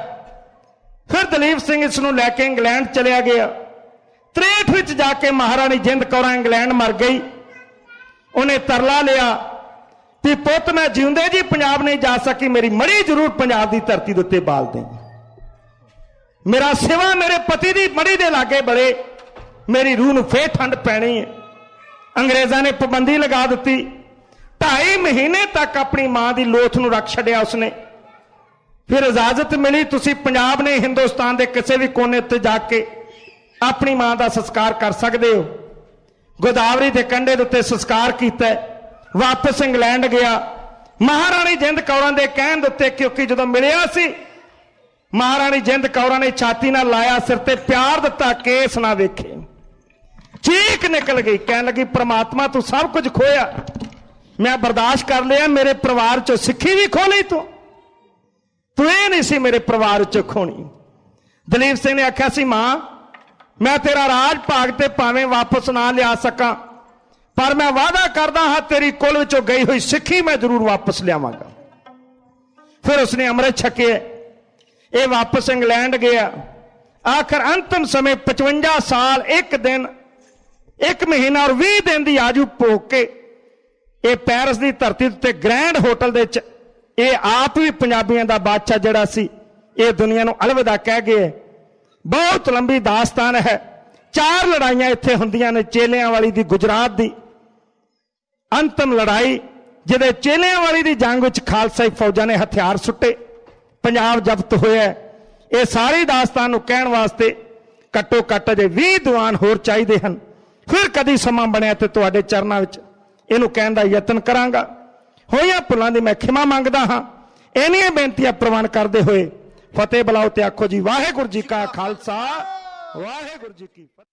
ਫਿਰ ਦਲੀਪ ਸਿੰਘ ਇਸ ਨੂੰ ਲੈ ਕੇ ਇੰਗਲੈਂਡ ਚਲਿਆ ਗਿਆ। 63 ਵਿੱਚ ਜਾ ਕੇ ਮਹਾਰਾਣੀ ਜਿੰਦ ਕੌਰ ਇੰਗਲੈਂਡ ਮਰ ਗਈ। ਉਹਨੇ ਤਰਲਾ ਲਿਆ ਕਿ ਪੁੱਤ ਮੈਂ ਜਿਉਂਦੇ ਜੀ ਪੰਜਾਬ ਨਹੀਂ ਜਾ ਸਕੀ, ਮੇਰੀ ਮੜੀ ਜ਼ਰੂਰ ਪੰਜਾਬ ਦੀ ਧਰਤੀ ਦੇ ਉੱਤੇ ਬਾਲ ਦੇ। ਮੇਰਾ ਸਿਵਾ ਮੇਰੇ ਪਤੀ ਦੀ ਮੜੀ ਦੇ ਲਾਗੇ ਬੜੇ, ਮੇਰੀ ਰੂਹ ਨੂੰ ਫੇਰ ਠੰਡ ਪੈਣੀ ਹੈ। ਅੰਗਰੇਜ਼ਾਂ ਨੇ ਪਾਬੰਦੀ ਲਗਾ ਦਿੱਤੀ। 2.5 ਮਹੀਨੇ ਤੱਕ ਆਪਣੀ ਮਾਂ ਦੀ ਲੋਥ ਨੂੰ ਰੱਖ ਛੱਡਿਆ ਉਸਨੇ। ਫਿਰ ਇਜਾਜ਼ਤ ਮਿਲੀ, ਤੁਸੀਂ ਪੰਜਾਬ ਨੇ ਹਿੰਦੁਸਤਾਨ ਦੇ ਕਿਸੇ ਵੀ ਕੋਨੇ ਉੱਤੇ ਜਾ ਕੇ ਆਪਣੀ ਮਾਂ ਦਾ ਸੰਸਕਾਰ ਕਰ ਸਕਦੇ ਹੋ। ਗੋਦਾਵਰੀ ਦੇ ਕੰਢੇ ਦੇ ਉੱਤੇ ਸੰਸਕਾਰ ਕੀਤਾ। ਵਾਪਸ ਇੰਗਲੈਂਡ ਗਿਆ। ਮਹਾਰਾਣੀ ਜਿੰਦ ਕੌਰਾਂ ਦੇ ਕਹਿਣ ਦੇ ਉੱਤੇ, ਕਿਉਂਕਿ ਜਦੋਂ ਮਿਲਿਆ ਸੀ ਮਹਾਰਾਣੀ ਜਿੰਦ ਕੌਰਾਂ ਨੇ ਛਾਤੀ ਨਾਲ ਲਾਇਆ, ਸਿਰ ਤੇ ਪਿਆਰ ਦਿੱਤਾ, ਕੇਸ ਨਾ ਵੇਖੇ। ਚੀਕ ਨਿਕਲ ਗਈ, ਕਹਿਣ ਲੱਗੀ ਪ੍ਰਮਾਤਮਾ ਤੂੰ ਸਭ ਕੁਝ ਖੋਇਆ, ਮੈਂ ਬਰਦਾਸ਼ਤ ਕਰ ਲਿਆ, ਮੇਰੇ ਪਰਿਵਾਰ ਚੋਂ ਸਿੱਖੀ ਵੀ ਖੋ ਲਈ ਤੂੰ ਇਹ ਨਹੀਂ ਸੀ ਮੇਰੇ ਪਰਿਵਾਰ ਚੋਂ ਖੋਣੀ। ਦਲੀਪ ਸਿੰਘ ਨੇ ਆਖਿਆ ਸੀ ਮਾਂ ਮੈਂ ਤੇਰਾ ਰਾਜ ਭਾਗ ਤੇ ਭਾਵੇਂ ਵਾਪਸ ਨਾ ਲਿਆ ਸਕਾਂ, ਪਰ ਮੈਂ ਵਾਅਦਾ ਕਰਦਾ ਹਾਂ ਤੇਰੀ ਕੁਲ ਵਿੱਚੋਂ ਗਈ ਹੋਈ ਸਿੱਖੀ ਮੈਂ ਜ਼ਰੂਰ ਵਾਪਸ ਲਿਆਵਾਂਗਾ। ਫਿਰ ਉਸਨੇ ਅੰਮ੍ਰਿਤ ਛਕਿਆ। ਇਹ ਵਾਪਸ ਇੰਗਲੈਂਡ ਗਿਆ। ਆਖਰ ਅੰਤਮ ਸਮੇਂ 55 ਸਾਲ 1 ਦਿਨ 1 ਮਹੀਨਾ ਔਰ 20 ਦਿਨ ਦੀ ਆਜੂ ਭੋਗ ਕੇ ਇਹ ਪੈਰਿਸ ਦੀ ਧਰਤੀ ਉੱਤੇ ਗ੍ਰੈਂਡ ਹੋਟਲ ਦੇ ਵਿੱਚ ਇਹ ਆਪ ਵੀ ਪੰਜਾਬੀਆਂ ਦਾ ਬਾਦਸ਼ਾਹ ਜਿਹੜਾ ਸੀ ਇਹ ਦੁਨੀਆ ਨੂੰ ਅਲਵਿਦਾ ਕਹਿ ਗਏ। ਬਹੁਤ ਲੰਬੀ ਦਾਸਤਾਨ ਹੈ। 4 ਲੜਾਈਆਂ ਇੱਥੇ ਹੁੰਦੀਆਂ ਨੇ। ਚੇਲਿਆਂ ਵਾਲੀ ਦੀ, ਗੁਜਰਾਤ ਦੀ ਅੰਤਮ ਲੜਾਈ, ਜਿਹਦੇ ਚੇਲਿਆਂ ਵਾਲੀ ਦੀ ਜੰਗ ਵਿੱਚ ਖਾਲਸਾਈ ਫੌਜਾਂ ਨੇ ਹਥਿਆਰ ਸੁੱਟੇ, ਪੰਜਾਬ ਜ਼ਬਤ ਹੋਇਆ। ਇਹ ਸਾਰੀ ਦਾਸਤਾਨ ਨੂੰ ਕਹਿਣ ਵਾਸਤੇ ਘੱਟੋ ਘੱਟ ਅਜੇ 20 ਦੀਵਾਨ ਹੋਰ ਚਾਹੀਦੇ ਹਨ। ਫਿਰ ਕਦੀ ਸਮਾਂ ਬਣਿਆ ਤੇ ਤੁਹਾਡੇ ਚਰਨਾਂ ਵਿੱਚ ਇਹਨੂੰ ਕਹਿਣ ਦਾ ਯਤਨ ਕਰਾਂਗਾ। ਹੋਈਆਂ ਭੁੱਲਾਂ ਦੀ ਮੈਂ ਖਿਮਾ ਮੰਗਦਾ ਹਾਂ। ਇੰਨੀਆਂ ਬੇਨਤੀਆਂ ਪ੍ਰਵਾਨ ਕਰਦੇ ਹੋਏ ਫਤਿਹ ਬੁਲਾਓ ਤੇ ਆਖੋ ਜੀ ਵਾਹਿਗੁਰੂ ਜੀ ਕਾ ਖਾਲਸਾ ਵਾਹਿਗੁਰੂ ਜੀ ਕੀ ਫਤਿਹ।